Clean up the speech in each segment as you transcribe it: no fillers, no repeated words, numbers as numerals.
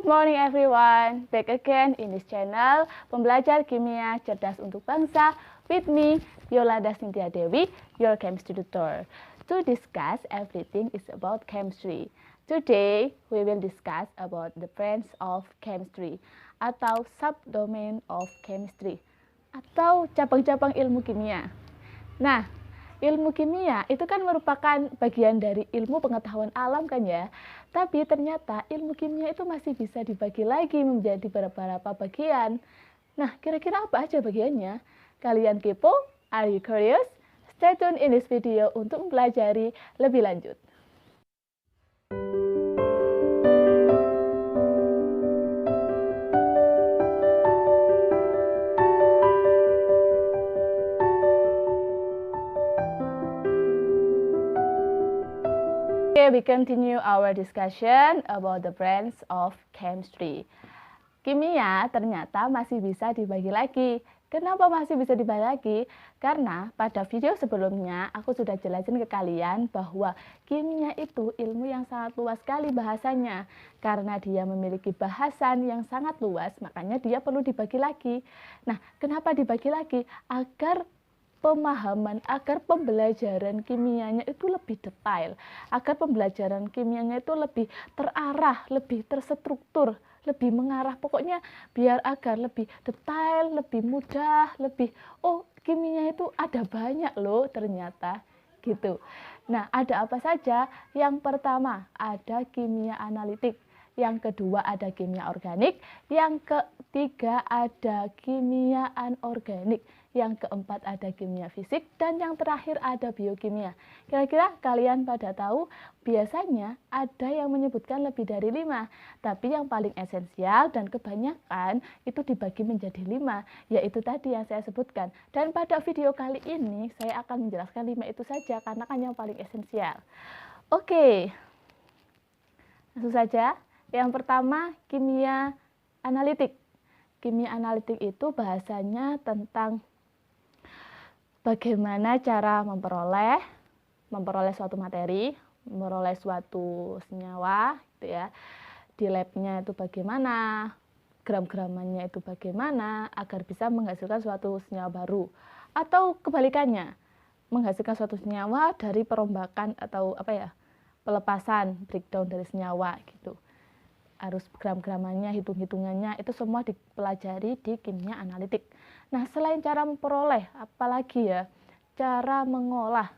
Good morning everyone, back again in this channel Pembelajar Kimia Cerdas untuk Bangsa with me, Yolanda Cynthia Dewi, your chemistry tutor. To discuss everything is about chemistry. Today we will discuss about the branch of chemistry atau subdomain of chemistry atau cabang-cabang ilmu kimia. Nah, ilmu kimia itu kan merupakan bagian dari ilmu pengetahuan alam kan ya. Tapi ternyata ilmu kimia itu masih bisa dibagi lagi menjadi beberapa bagian. Nah, kira-kira apa aja bagiannya? Kalian kepo? Are you curious? Stay tune in this video untuk mempelajari lebih lanjut. Okay, we continue our discussion about the branch of chemistry. Kimia ternyata masih bisa dibagi lagi. Kenapa masih bisa dibagi lagi? Karena pada video sebelumnya aku sudah jelasin ke kalian bahwa kimia itu ilmu yang sangat luas sekali bahasanya. Karena dia memiliki bahasan yang sangat luas, makanya dia perlu dibagi lagi. Nah, kenapa dibagi lagi? Agar pemahaman, agar pembelajaran kimianya itu lebih detail, agar pembelajaran kimianya itu lebih terarah, lebih terstruktur, lebih mengarah, pokoknya biar agar lebih detail, lebih mudah, lebih kimia itu ada banyak loh ternyata gitu. Nah, ada apa saja? Yang pertama ada kimia analitik, yang kedua ada kimia organik, yang ketiga ada kimia anorganik, yang keempat ada kimia fisik, dan yang terakhir ada biokimia. Kira-kira kalian pada tahu, biasanya ada yang menyebutkan lebih dari 5, tapi yang paling esensial dan kebanyakan itu dibagi menjadi 5, yaitu tadi yang saya sebutkan. Dan pada video kali ini saya akan menjelaskan 5 itu saja karena kan yang paling esensial. Oke, langsung saja. Yang pertama, kimia analitik. Kimia analitik itu bahasanya tentang bagaimana cara memperoleh suatu materi, memperoleh suatu senyawa, gitu ya. Di labnya itu bagaimana, gram-gramannya itu bagaimana, agar bisa menghasilkan suatu senyawa baru. Atau kebalikannya, menghasilkan suatu senyawa dari perombakan atau pelepasan, breakdown dari senyawa, gitu. Harus gram-gramannya, hitung-hitungannya, itu semua dipelajari di kimia analitik. Nah, selain cara memperoleh, apalagi ya, cara mengolah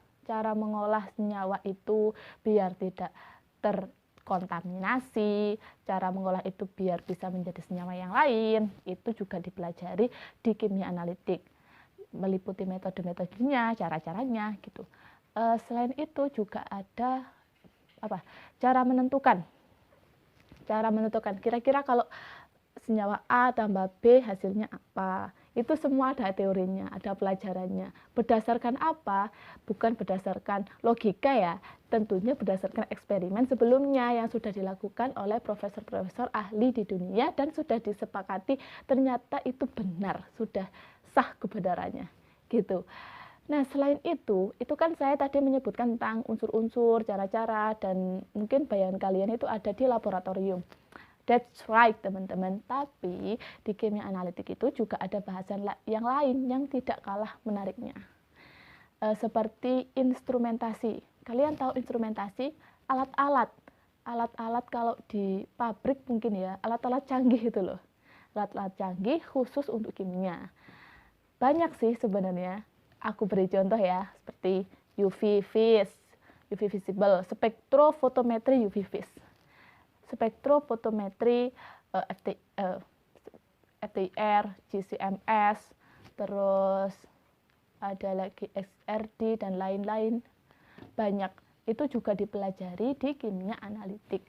senyawa itu biar tidak terkontaminasi, cara mengolah itu biar bisa menjadi senyawa yang lain, itu juga dipelajari di kimia analitik. Meliputi metode-metodenya, cara-caranya, gitu. Selain itu juga ada cara menentukan kira-kira kalau senyawa A tambah B hasilnya apa. Itu semua ada teorinya, ada pelajarannya. Berdasarkan apa? Bukan berdasarkan logika ya, tentunya berdasarkan eksperimen sebelumnya yang sudah dilakukan oleh profesor-profesor ahli di dunia dan sudah disepakati ternyata itu benar, sudah sah kebenarannya gitu. Nah, selain itu kan saya tadi menyebutkan tentang unsur-unsur, cara-cara, dan mungkin bayangan kalian itu ada di laboratorium. That's right, teman-teman. Tapi di kimia analitik itu juga ada bahasan yang lain yang tidak kalah menariknya. Seperti instrumentasi. Kalian tahu instrumentasi? Alat-alat kalau di pabrik mungkin ya, alat-alat canggih itu loh. Alat-alat canggih khusus untuk kimia. Banyak sih sebenarnya. Aku beri contoh ya, seperti UV visible, spektrofotometri UV vis, spektrofotometri FTIR, GCMS, terus ada lagi XRD dan lain-lain. Banyak, itu juga dipelajari di kimia analitik.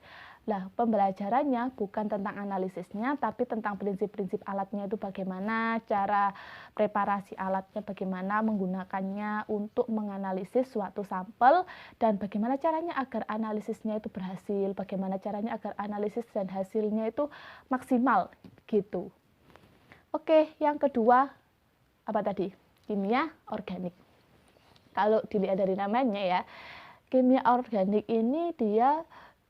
Lah, pembelajarannya bukan tentang analisisnya, tapi tentang prinsip-prinsip alatnya itu bagaimana, cara preparasi alatnya bagaimana, menggunakannya untuk menganalisis suatu sampel, dan bagaimana caranya agar analisisnya itu berhasil, bagaimana caranya agar analisis dan hasilnya itu maksimal, gitu. Oke, yang kedua, apa tadi? Kimia organik. Kalau dilihat dari namanya ya, kimia organik ini dia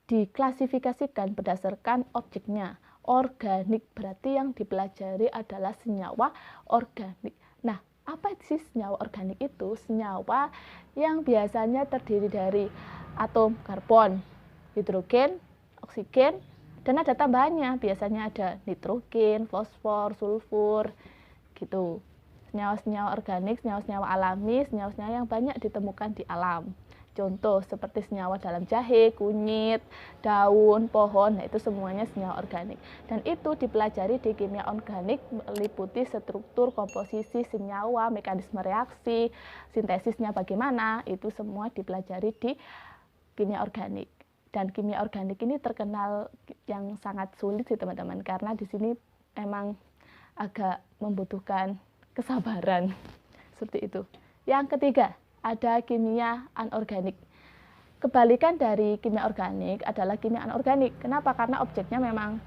diklasifikasikan berdasarkan objeknya. organik, berarti yang dipelajari adalah senyawa organik. Nah, apa sih senyawa organik itu? Senyawa yang biasanya terdiri dari atom karbon, hidrogen, oksigen, dan ada tambahannya. Biasanya ada nitrogen, fosfor, sulfur, gitu. Senyawa-senyawa organik, senyawa-senyawa alami, senyawa-senyawa yang banyak ditemukan di alam. Contoh seperti senyawa dalam jahe, kunyit, daun, pohon, nah itu semuanya senyawa organik. Dan itu dipelajari di kimia organik meliputi struktur, komposisi senyawa, mekanisme reaksi, sintesisnya bagaimana, itu semua dipelajari di kimia organik. Dan kimia organik ini terkenal yang sangat sulit sih teman-teman, karena di sini emang agak membutuhkan kesabaran, seperti itu. Yang ketiga, ada kimia anorganik. Kebalikan dari kimia organik adalah kimia anorganik. Kenapa? Karena objeknya memang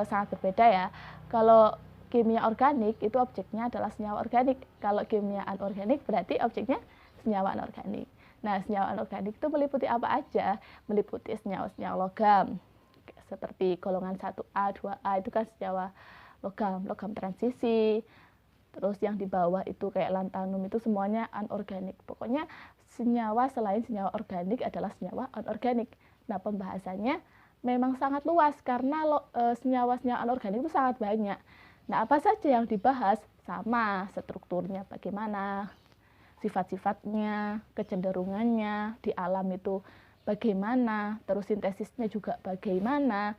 sangat berbeda ya. Kalau kimia organik itu objeknya adalah senyawa organik. Kalau kimia anorganik berarti objeknya senyawa anorganik. Nah, senyawa anorganik itu meliputi apa aja? Meliputi senyawa-senyawa logam. Seperti golongan 1A, 2A itu kan senyawa logam, logam transisi. Terus yang di bawah itu kayak lantanum itu semuanya anorganik. Pokoknya senyawa selain senyawa organik adalah senyawa anorganik. Nah, pembahasannya memang sangat luas karena senyawa-senyawa anorganik itu sangat banyak. Nah, apa saja yang dibahas? Sama strukturnya bagaimana, sifat-sifatnya, kecenderungannya di alam itu bagaimana, terus sintesisnya juga bagaimana.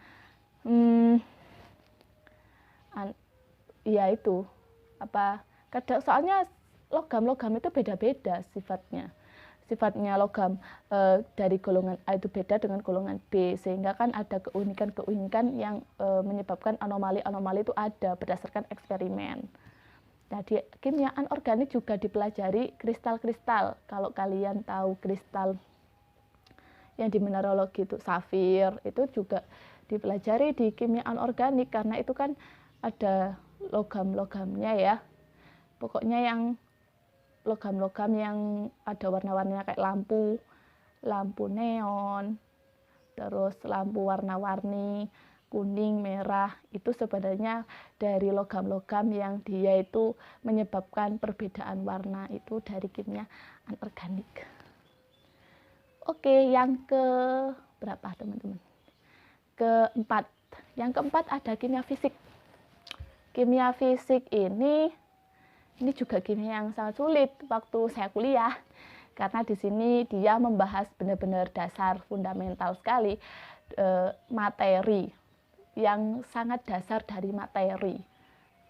Ya itu kadang soalnya logam-logam itu beda-beda sifatnya logam dari golongan A itu beda dengan golongan B, sehingga kan ada keunikan-keunikan yang menyebabkan anomali-anomali itu ada berdasarkan eksperimen. Nah, di kimia anorganik juga dipelajari kristal-kristal. Kalau kalian tahu kristal yang di mineralogi itu safir, itu juga dipelajari di kimia anorganik karena itu kan ada logam-logamnya ya. Pokoknya yang logam-logam yang ada warna-warninya kayak lampu neon, terus lampu warna-warni, kuning, merah, itu sebenarnya dari logam-logam yang dia itu menyebabkan perbedaan warna itu dari kimia anorganik. Oke, yang ke berapa teman-teman? Keempat. Yang keempat ada kimia fisik. Kimia fisik ini juga kimia yang sangat sulit waktu saya kuliah, karena di sini dia membahas benar-benar dasar fundamental sekali, materi yang sangat dasar dari materi.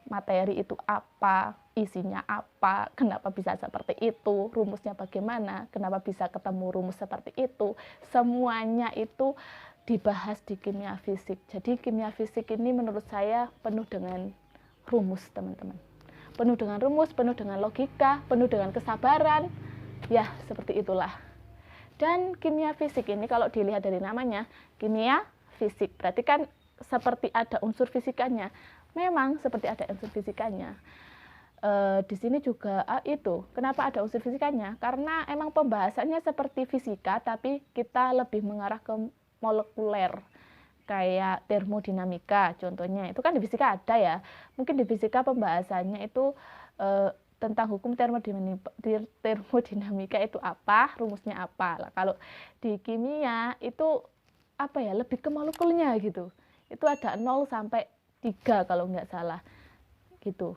Materi itu apa, isinya apa, kenapa bisa seperti itu, rumusnya bagaimana, kenapa bisa ketemu rumus seperti itu, semuanya itu dibahas di kimia fisik. Jadi kimia fisik ini menurut saya penuh dengan rumus teman-teman, penuh dengan rumus, penuh dengan logika, penuh dengan kesabaran, ya seperti itulah. Dan kimia fisik ini kalau dilihat dari namanya, kimia fisik, berarti kan seperti ada unsur fisikanya. Memang seperti ada unsur fisikanya. Di sini juga itu, kenapa ada unsur fisikanya? Karena emang pembahasannya seperti fisika, tapi kita lebih mengarah ke molekuler. Kayak termodinamika contohnya, itu kan di fisika ada ya. Mungkin di fisika pembahasannya itu tentang hukum termodinamika itu apa, rumusnya apa. Lah, kalau di kimia itu lebih ke molekulnya gitu. Itu ada 0 sampai 3 kalau nggak salah gitu.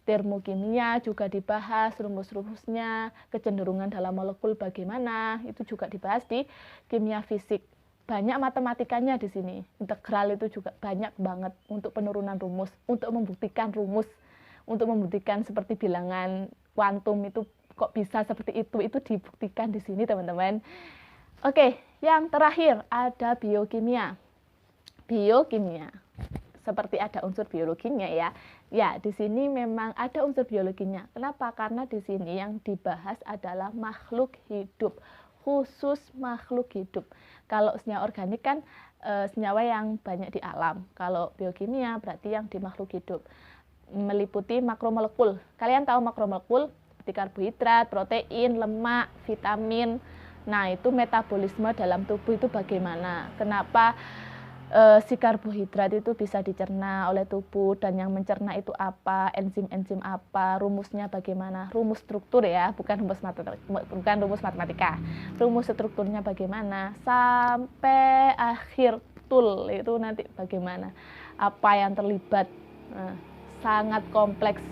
Termokimia juga dibahas, rumus-rumusnya, kecenderungan dalam molekul bagaimana, itu juga dibahas di kimia fisik. Banyak matematikanya di sini. Integral itu juga banyak banget untuk penurunan rumus, untuk membuktikan rumus, untuk membuktikan seperti bilangan kuantum itu kok bisa seperti itu dibuktikan di sini teman-teman. Oke, yang terakhir ada biokimia. Biokimia seperti ada unsur biologinya ya. Ya, di sini memang ada unsur biologinya. Kenapa? Karena di sini yang dibahas adalah makhluk hidup, khusus makhluk hidup. Kalau senyawa organik kan senyawa yang banyak di alam. Kalau biokimia berarti yang di makhluk hidup. Meliputi makromolekul. Kalian tahu makromolekul seperti karbohidrat, protein, lemak, vitamin. Nah, itu metabolisme dalam tubuh itu bagaimana? Kenapa si karbohidrat itu bisa dicerna oleh tubuh, dan yang mencerna itu apa, enzim-enzim apa, rumusnya bagaimana, rumus struktur ya, bukan rumus matematika, rumus strukturnya bagaimana, sampai akhir tool itu nanti bagaimana, apa yang terlibat. Nah, sangat kompleks,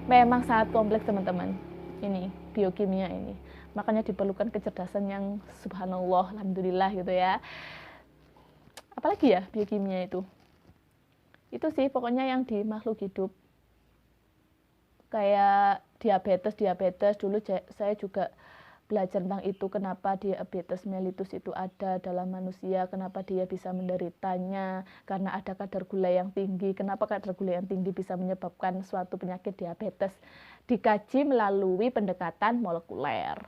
memang sangat kompleks teman-teman, ini biokimia ini, makanya diperlukan kecerdasan yang subhanallah, alhamdulillah gitu ya. Apalagi ya biokimia itu sih pokoknya yang di makhluk hidup, kayak diabetes dulu saya juga belajar tentang itu, kenapa diabetes mellitus itu ada dalam manusia, kenapa dia bisa menderitanya, karena ada kadar gula yang tinggi. Kenapa kadar gula yang tinggi bisa menyebabkan suatu penyakit diabetes, dikaji melalui pendekatan molekuler.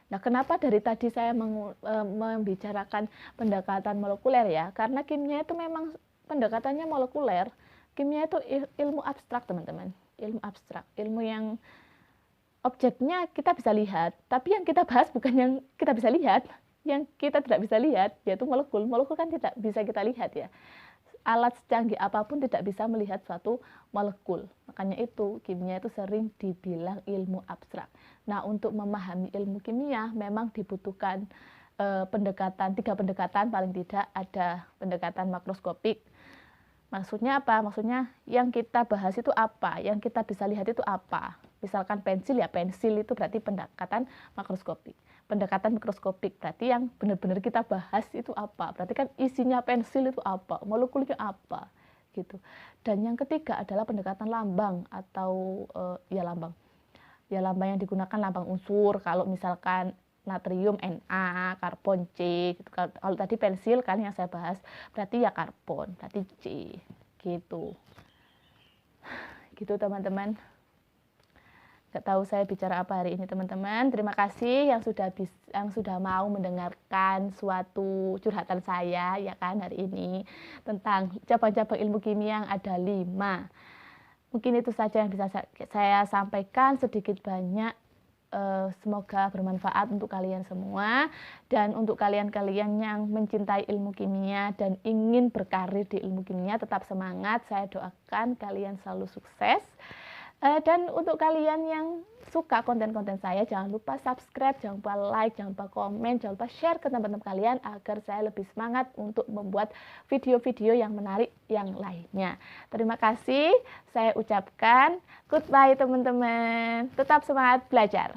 Nah, kenapa dari tadi saya membicarakan pendekatan molekuler ya? Karena kimia itu memang pendekatannya molekuler. Kimia itu ilmu abstrak, teman-teman. Ilmu abstrak, ilmu yang objeknya kita bisa lihat, tapi yang kita bahas bukan yang kita bisa lihat, yang kita tidak bisa lihat, yaitu molekul. Molekul kan tidak bisa kita lihat ya. Alat secanggih apapun tidak bisa melihat suatu molekul. Makanya itu kimia itu sering dibilang ilmu abstrak. Nah, untuk memahami ilmu kimia memang dibutuhkan tiga pendekatan paling tidak. Ada pendekatan makroskopik. Maksudnya apa? Maksudnya yang kita bahas itu apa? Yang kita bisa lihat itu apa? Misalkan pensil ya, pensil itu berarti pendekatan makroskopik. Pendekatan mikroskopik berarti yang benar-benar kita bahas itu apa? Berarti kan isinya pensil itu apa? Molekulnya apa? Gitu. Dan yang ketiga adalah pendekatan lambang atau lambang. Ya, lambang yang digunakan lambang unsur. Kalau misalkan natrium Na, karbon C gitu. Kalau tadi pensil kan yang saya bahas berarti ya karbon, berarti C gitu. Gitu teman-teman. Gak tahu saya bicara apa hari ini teman-teman. Terima kasih yang sudah mau mendengarkan suatu curhatan saya ya kan hari ini tentang cabang-cabang ilmu kimia yang ada 5. Mungkin itu saja yang bisa saya sampaikan sedikit banyak. Semoga bermanfaat untuk kalian semua, dan untuk kalian-kalian yang mencintai ilmu kimia dan ingin berkarir di ilmu kimia, tetap semangat. Saya doakan kalian selalu sukses. Dan untuk kalian yang suka konten-konten saya, jangan lupa subscribe, jangan lupa like, jangan lupa komen, jangan lupa share ke teman-teman kalian agar saya lebih semangat untuk membuat video-video yang menarik yang lainnya. Terima kasih, saya ucapkan goodbye teman-teman. Tetap semangat belajar.